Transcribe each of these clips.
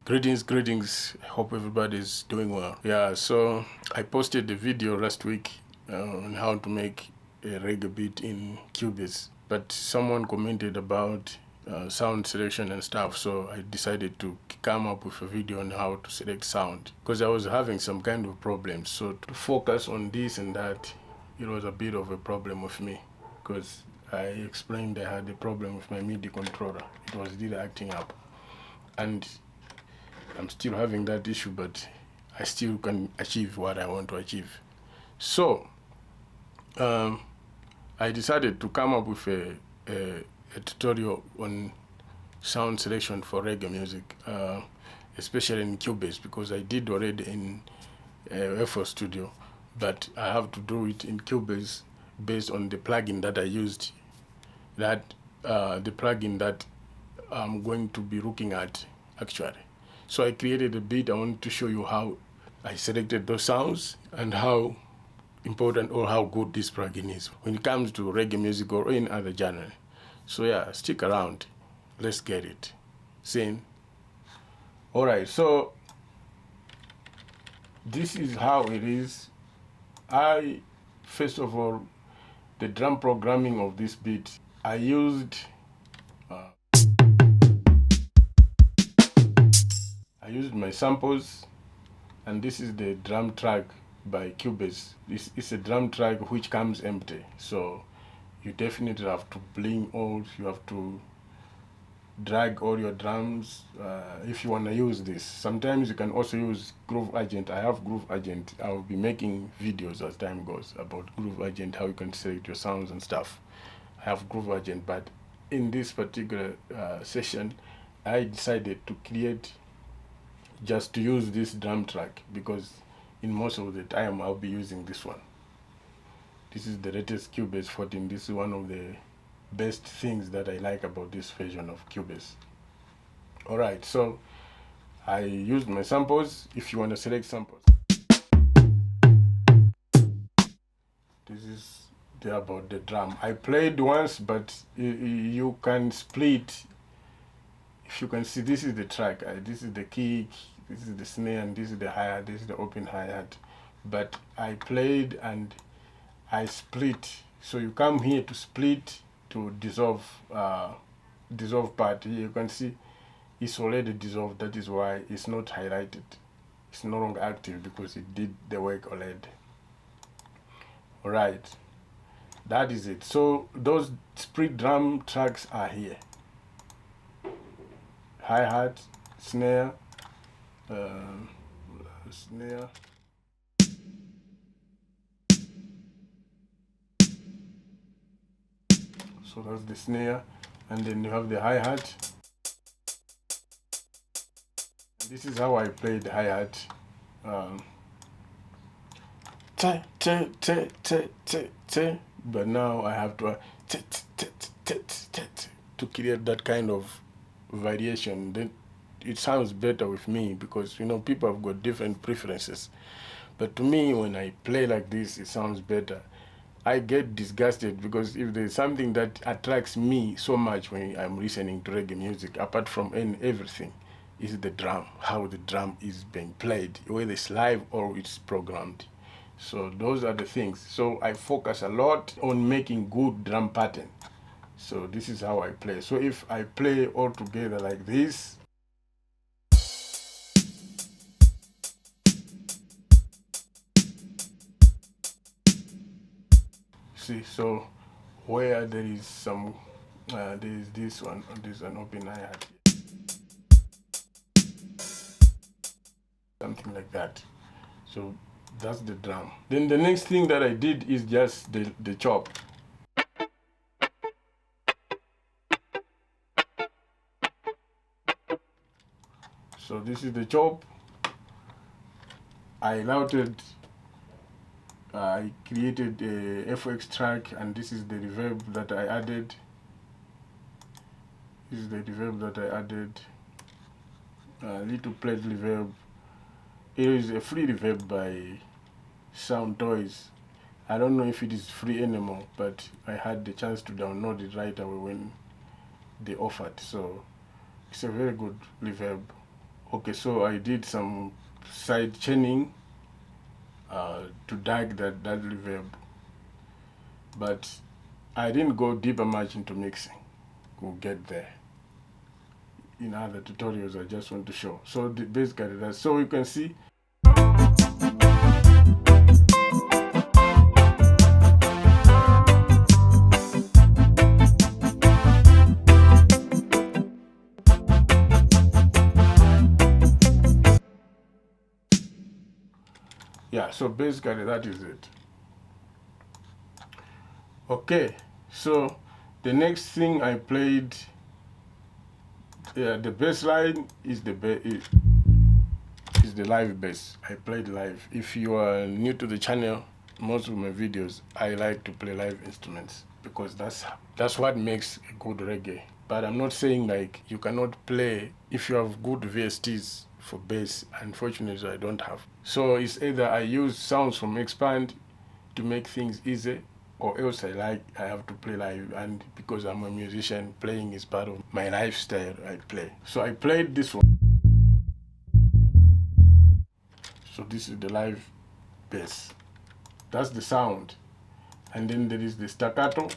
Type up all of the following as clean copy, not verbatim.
Greetings. I hope everybody's doing well. Yeah, so I posted a video last week on how to make a reggae beat in Cubase, but someone commented about sound selection and stuff, so I decided to come up with a video on how to select sound because I was having some kind of problems. So to focus on this and that, it was a bit of a problem with me because I explained I had a problem with my MIDI controller. It was really acting up. And I'm still having that issue, but I still can achieve what I want to achieve. So I decided to come up with a tutorial on sound selection for reggae music, especially in Cubase, because I did already in FL Studio, but I have to do it in Cubase based on the plugin that I used, the plugin that I'm going to be looking at actually. So I created a beat. I want to show you how I selected those sounds and how important or how good this plugin is when it comes to reggae music or any other genre. So yeah, stick around. Let's get it. Sing. Alright, so this is how it is. First of all, the drum programming of this beat, I used my samples, and this is the drum track by Cubase. This is a drum track which comes empty, so you definitely have to you have to drag all your drums if you want to use this. Sometimes you can also use Groove Agent. I have Groove Agent. I'll be making videos as time goes about Groove Agent, how you can select your sounds and stuff. I have Groove Agent, but in this particular session, I decided to create just to use this drum track because in most of the time I'll be using this one. This is the latest Cubase 14. This is one of the best things that I like about this version of Cubase. Alright, so I used my samples. If you want to select samples, this is about the drum. I played once, but you can split. If you can see, this is the track. This is the kick, this is the snare, and this is the hi-hat, this is the open hi-hat. But I played and I split. So you come here to split, to dissolve part. Here you can see it's already dissolved. That is why it's not highlighted. It's no longer active because it did the work already. Alright, that is it. So those split drum tracks are here. Hi-hat, snare, snare. So that's the snare, and then you have the hi-hat. This is how I play the hi-hat. But now I have to to create that kind of variation. Then it sounds better with me because people have got different preferences. But to me, when I play like this, it sounds better. I get disgusted because if there's something that attracts me so much when I'm listening to reggae music, apart from everything, is the drum, how the drum is being played, whether it's live or it's programmed. So those are the things. So I focus a lot on making good drum pattern. So this is how I play. So if I play all together like this, see, so where there is some, there is this one, there's an open hi-hat, something like that. So that's the drum. Then the next thing that I did is just the chop. So this is the chop. I created a FX track, and this is the reverb that I added. This is the reverb that I added. Little plate reverb. It is a free reverb by Sound Toys. I don't know if it is free anymore, but I had the chance to download it right away when they offered. So it's a very good reverb. Okay, so I did some side chaining to drag that reverb, but I didn't go deeper much into mixing. We'll get there in other tutorials. I just want to show. So basically that's, so you can see. Yeah, so basically that is it. Okay, so the next thing I played, the bass line is is the live bass. I played live. If you are new to the channel, most of my videos I like to play live instruments because that's what makes a good reggae. But I'm not saying like you cannot play if you have good VSTs for bass. Unfortunately, I don't have. So it's either I use sounds from Expand to make things easy, or else I have to play live, and because I'm a musician, playing is part of my lifestyle. I play. So I played this one. So this is the live bass. That's the sound. And then there is the staccato.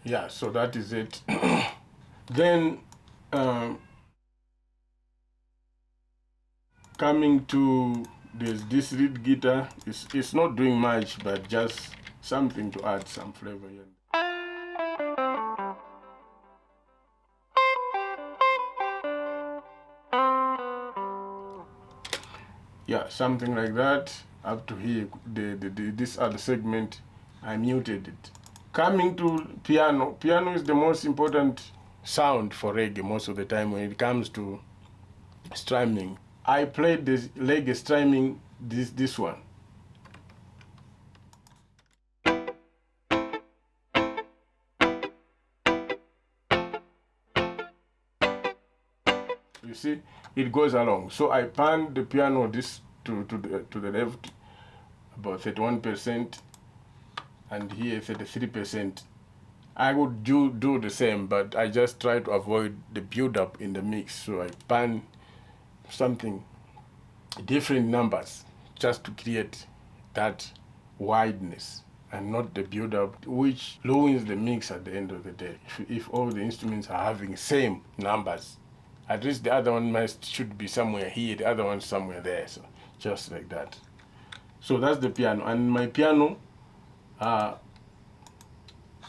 Yeah, so that is it. Then coming to this lead guitar, it's not doing much, but just something to add some flavor here. Yeah, something like that. Up to here, this other segment, I muted it. Coming to piano, piano is the most important sound for reggae most of the time when it comes to strumming. I played this reggae strumming, this one. You see, it goes along. So I panned the piano this to the left, about 31%, and here 33%. I would do the same, but I just try to avoid the build-up in the mix. So I pan something different numbers just to create that wideness and not the build-up, which ruins the mix at the end of the day. If all the instruments are having same numbers, at least the other one should be somewhere here, the other one somewhere there. So just like that. So that's the piano. And my piano,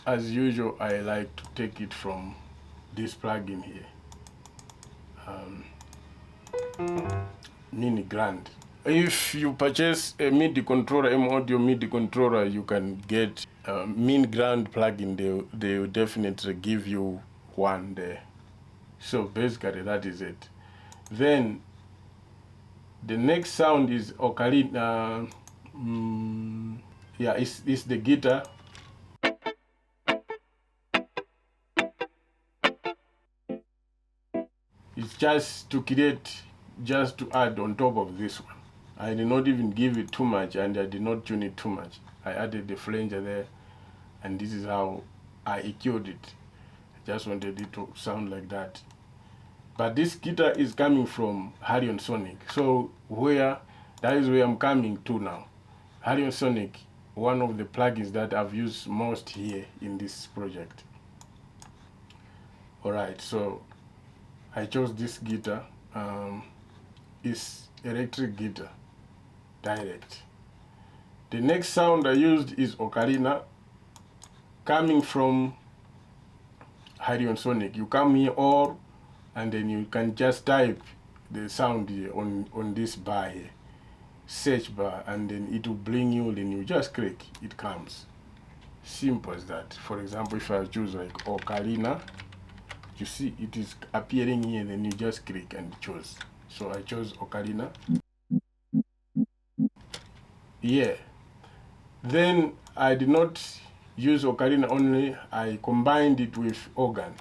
as usual, I like to take it from this plugin here, Mini Grand. If you purchase a MIDI controller, M Audio MIDI controller, you can get a Mini Grand plugin. They will definitely give you one there. So basically that is it. Then the next sound is ocarina. Yeah, it's the guitar. It's just to add on top of this one. I did not even give it too much, and I did not tune it too much. I added the flanger there, and this is how I EQ'd it. I just wanted it to sound like that. But this guitar is coming from Harion Sonic. So that is where I'm coming to now. Harion Sonic, one of the plugins that I've used most here in this project. Alright, so I chose this guitar. It's electric guitar, direct. The next sound I used is ocarina, coming from Harion Sonic. You come here and then you can just type the sound here on this bar here, search bar, and then it will bring you, then you just click, it comes. Simple as that. For example, if I choose like ocarina, you see it is appearing here, then you just click and choose. So I chose ocarina. Yeah. Then I did not use ocarina only, I combined it with organ.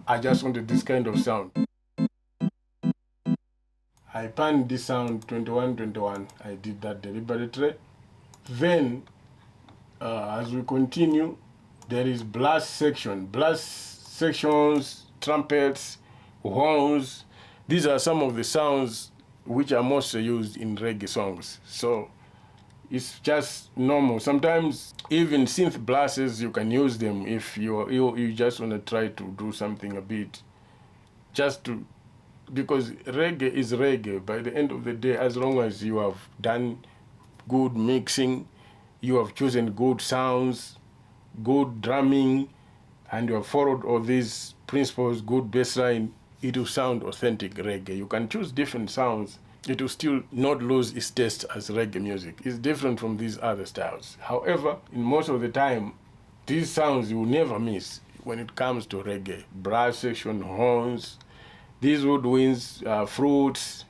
I just wanted this kind of sound. I panned this sound 21-21. I did that deliberately. Then, as we continue, there is blast section. Blast sections, trumpets, horns. These are some of the sounds which are mostly used in reggae songs. So it's just normal. Sometimes even synth blasts, you can use them if you just want to try to do something a bit, just to, because reggae is reggae. By the end of the day, as long as you have done good mixing, you have chosen good sounds, good drumming, and you have followed all these principles, good bassline, it will sound authentic reggae. You can choose different sounds, it will still not lose its taste as reggae music. It's different from these other styles. However, in most of the time, these sounds you will never miss when it comes to reggae. Brass section, horns, these woodwinds, flutes,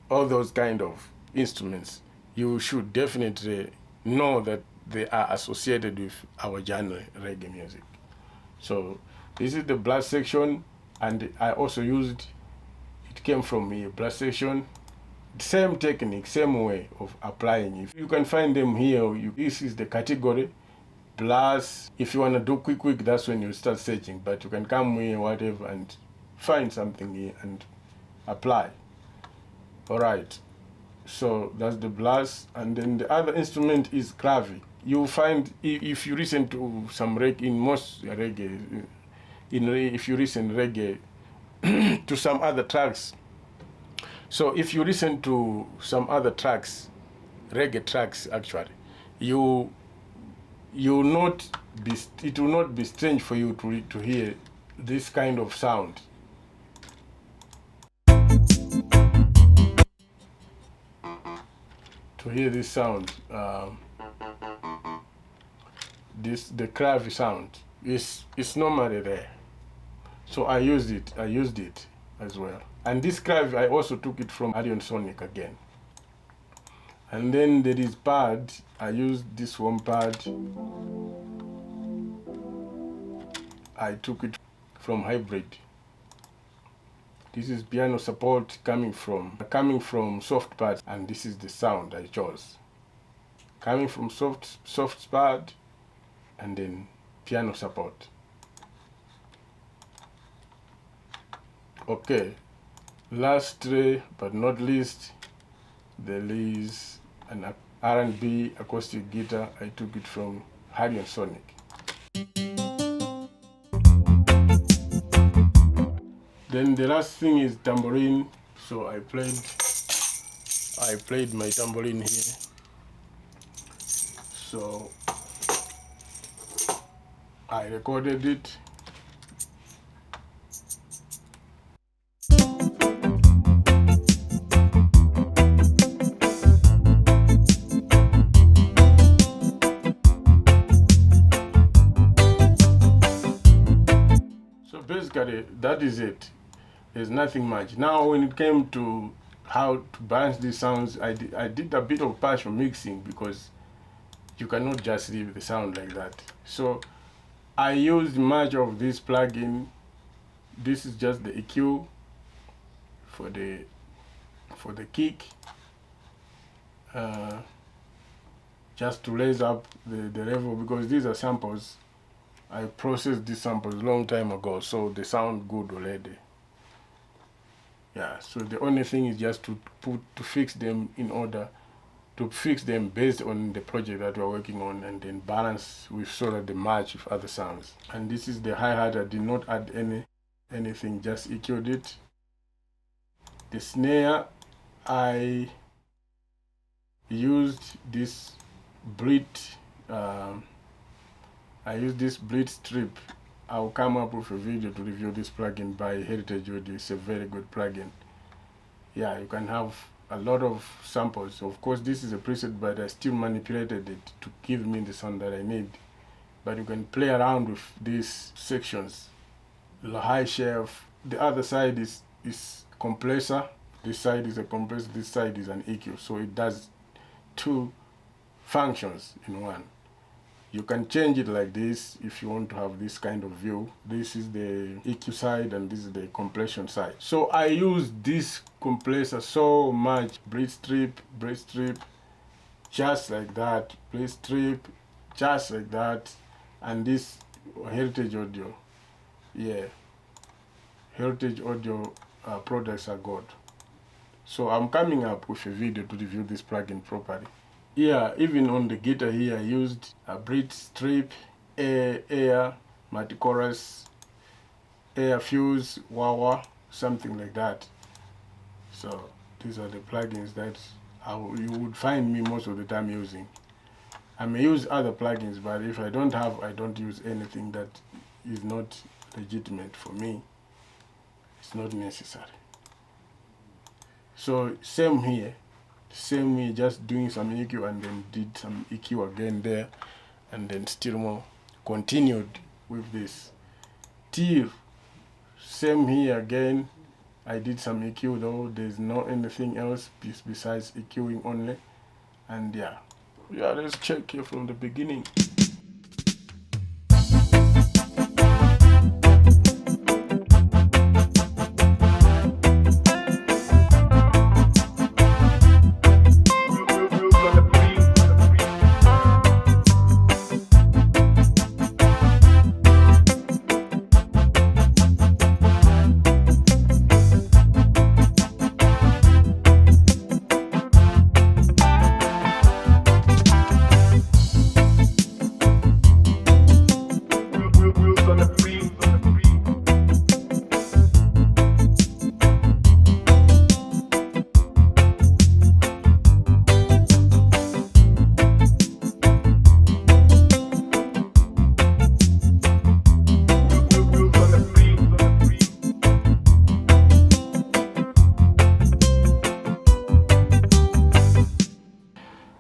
all those kind of instruments, you should definitely know that they are associated with our genre, reggae music. So this is the brass section, and I also used, it came from a brass section. Same technique, same way of applying it. You can find them here. This is the category, brass. If you want to do quick, that's when you start searching. But you can come here, whatever, and find something here and apply. All right. So that's the brass, and then the other instrument is clavi. You find, if you listen to some reggae, in most reggae, if you listen reggae to some other tracks. So if you listen to some other tracks, reggae tracks actually, it will not be strange for you to hear this kind of sound. To hear this sound, the clavi sound is normally there. So I used it as well. And this clavi, I also took it from Arion Sonic again. And then there is pad. I used this one pad. I took it from Hybrid. This is piano support coming from soft pad, and this is the sound I chose. Coming from soft pad, and then piano support. Okay, lastly but not least, there is an R&B acoustic guitar. I took it from Arion Sonic. Then the last thing is tambourine. So I played my tambourine here. So I recorded it. So basically that is it. There's nothing much. Now when it came to how to balance these sounds, I did a bit of partial mixing, because you cannot just leave the sound like that. So I used much of this plugin. This is just the EQ for the kick, just to raise up the level, because these are samples. I processed these samples a long time ago, so they sound good already. Yeah, so the only thing is just to fix them in order to fix them based on the project that we're working on, and then balance with so that they match with other sounds. And this is the hi-hat. I did not add anything, just EQ'd it. The snare, I used this Brit. I used this Brit strip. I'll come up with a video to review this plugin by Heritage Audio. It's a very good plugin. Yeah, you can have a lot of samples. Of course, this is a preset, but I still manipulated it to give me the sound that I need. But you can play around with these sections. The high shelf. The other side is compressor. This side is a compressor, this side is an EQ. So it does two functions in one. You can change it like this if you want to have this kind of view. This is the EQ side and this is the compression side. So I use this compressor so much. Bridge strip, just like that. Bridge strip, just like that. And this Heritage Audio, yeah, Heritage Audio products are good. So I'm coming up with a video to review this plugin properly. Yeah, even on the guitar here, I used a bridge strip, air, multi-chorus, air fuse, wah-wah, something like that. So these are the plugins that you would find me most of the time using. I may use other plugins, but if I don't have, I don't use anything that is not legitimate for me. It's not necessary. So same here, just doing some EQ and then did some EQ again there, and then still more continued with this. Till same here again, I did some EQ though, there's no anything else besides EQing only. And yeah, let's check here from the beginning.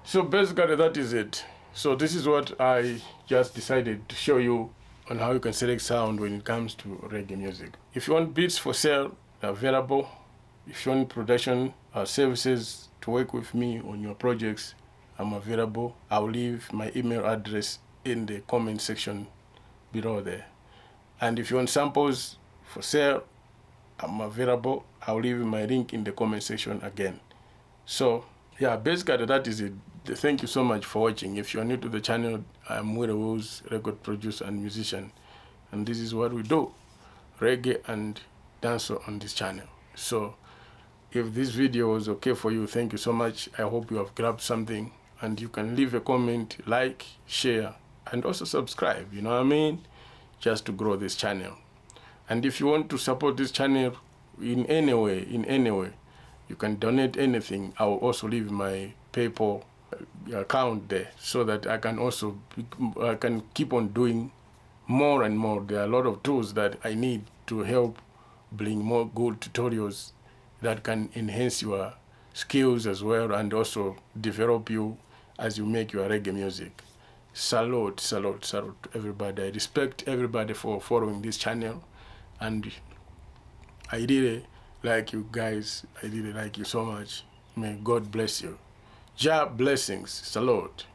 So basically that is it. So this is what I just decided to show you on how you can select sound when it comes to reggae music. If you want beats for sale, they're available. If you want production services to work with me on your projects, I'm available. I'll leave my email address in the comment section below there. And if you want samples for sale, I'm available. I'll leave my link in the comment section again. So yeah, basically that is it. Thank you so much for watching. If you're new to the channel, I'm Willie Wills, record producer and musician, and this is what we do, reggae and dancehall on this channel. So if this video was okay for you, thank you so much. I hope you have grabbed something, and you can leave a comment, like, share, and also subscribe, you know what I mean, just to grow this channel. And if you want to support this channel in any way, you can donate anything. I will also leave my PayPal account there so that I can keep on doing more and more. There are a lot of tools that I need to help bring more good tutorials that can enhance your skills as well, and also develop you as you make your reggae music. Salute everybody. I respect everybody for following this channel, and I really like you guys. I really like you so much. May God bless you. Jah blessings. Salute.